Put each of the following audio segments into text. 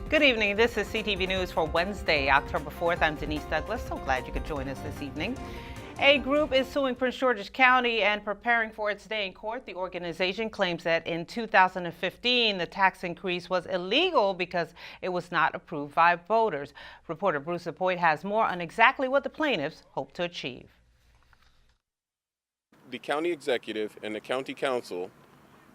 Good evening. This is CTV News for Wednesday, October 4th. I'm Denise Douglas. So glad you could join us this evening. A group is suing Prince George's County and preparing for its day in court. The organization claims that in 2015, the tax increase was illegal because it was not approved by voters. Reporter Bruce Apoit has more on exactly what the plaintiffs hope to achieve. The county executive and the county council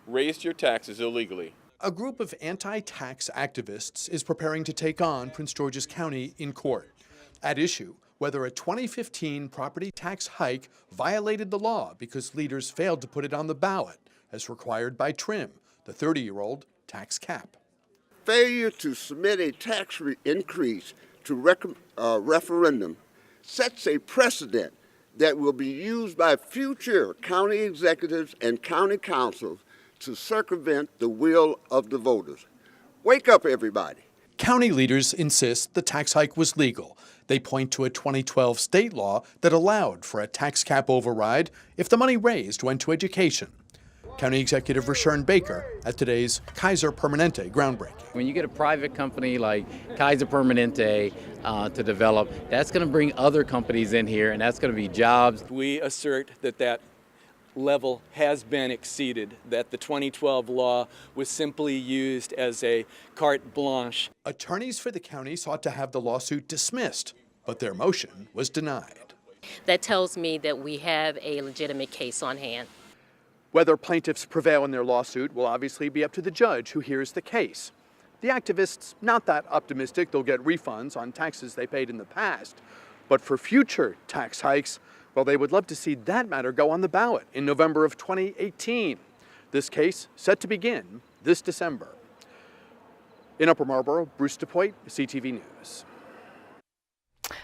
raised your taxes illegally. A group of anti-tax activists is preparing to take on Prince George's County in court. At issue, whether a 2015 property tax hike violated the law because leaders failed to put it on the ballot, as required by TRIM, the 30-year-old tax cap. Failure to submit a tax increase to referendum sets a precedent that will be used by future county executives and county councils to circumvent the will of the voters. Wake up, everybody. County leaders insist the tax hike was legal. They point to a 2012 state law that allowed for a tax cap override if the money raised went to education. County Executive Rashawn Baker at today's Kaiser Permanente groundbreaking. When you get a private company like Kaiser Permanente to develop, that's going to bring other companies in here, and that's going to be jobs. We assert that level has been exceeded, that the 2012 law was simply used as a carte blanche. Attorneys for the county sought to have the lawsuit dismissed, but their motion was denied. That tells me that we have a legitimate case on hand. Whether plaintiffs prevail in their lawsuit will obviously be up to the judge who hears the case. The activists not that optimistic they'll get refunds on taxes they paid in the past, but for future tax hikes, well, they would love to see that matter go on the ballot in November of 2018. This case set to begin this December. In Upper Marlboro, Bruce DePoit, CTV News.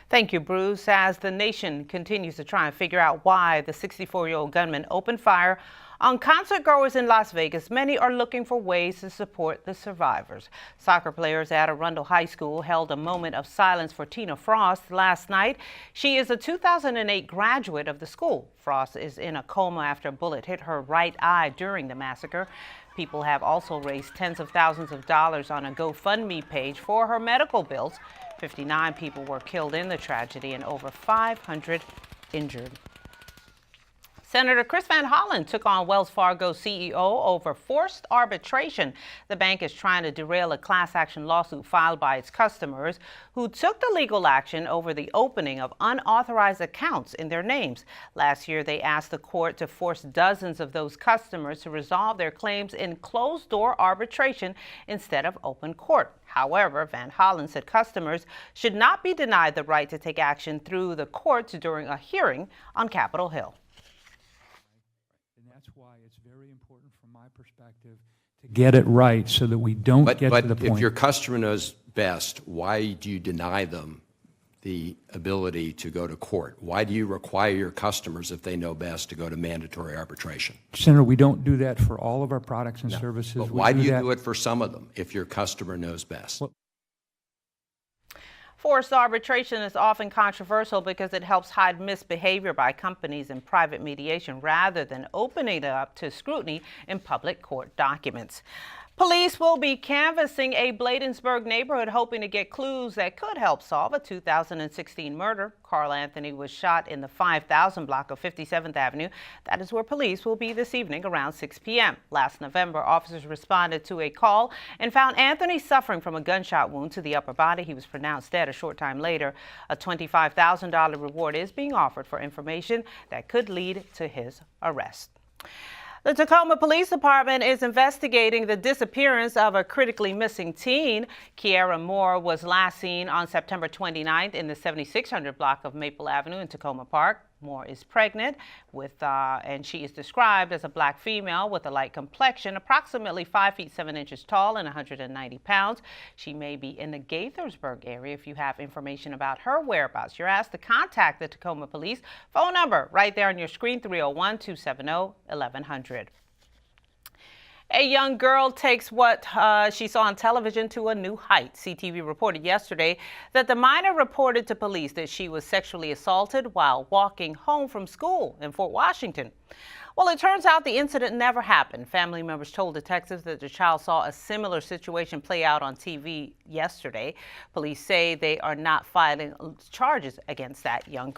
Thank you, Bruce. As the nation continues to try and figure out why the 64-year-old gunman opened fire on concert goers in Las Vegas, many are looking for ways to support the survivors. Soccer players at Arundel High School held a moment of silence for Tina Frost last night. She is a 2008 graduate of the school. Frost is in a coma after a bullet hit her right eye during the massacre. People have also raised tens of thousands of dollars on a GoFundMe page for her medical bills. 59 people were killed in the tragedy and over 500 injured. Senator Chris Van Hollen took on Wells Fargo CEO over forced arbitration. The bank is trying to derail a class action lawsuit filed by its customers who took the legal action over the opening of unauthorized accounts in their names. Last year, they asked the court to force dozens of those customers to resolve their claims in closed-door arbitration instead of open court. However, Van Hollen said customers should not be denied the right to take action through the courts during a hearing on Capitol Hill. That's why it's very important from my perspective to get it right so that we don't get to the point. But if your customer knows best, why do you deny them the ability to go to court? Why do you require your customers, if they know best, to go to mandatory arbitration? Senator, we don't do that for all of our products and services. But why do you do it for some of them if your customer knows best? Well, forced arbitration is often controversial because it helps hide misbehavior by companies in private mediation rather than opening it up to scrutiny in public court documents. Police will be canvassing a Bladensburg neighborhood hoping to get clues that could help solve a 2016 murder. Carl Anthony was shot in the 5000 block of 57th Avenue. That is where police will be this evening around 6 p.m. Last November, officers responded to a call and found Anthony suffering from a gunshot wound to the upper body. He was pronounced dead a short time later. A $25,000 reward is being offered for information that could lead to his arrest. The Tacoma Police Department is investigating the disappearance of a critically missing teen. Kiara Moore was last seen on September 29th in the 7600 block of Maple Avenue in Tacoma Park. Moore is pregnant and she is described as a black female with a light complexion, approximately 5 feet 7 inches tall and 190 pounds. She may be in the Gaithersburg area. If you have information about her whereabouts, you're asked to contact the Tacoma Police. Phone number right there on your screen, 301-270-1100. A young girl takes what she saw on television to a new height. CTV reported yesterday that the minor reported to police that she was sexually assaulted while walking home from school in Fort Washington. Well, it turns out the incident never happened. Family members told detectives that the child saw a similar situation play out on TV yesterday. Police say they are not filing charges against that young girl.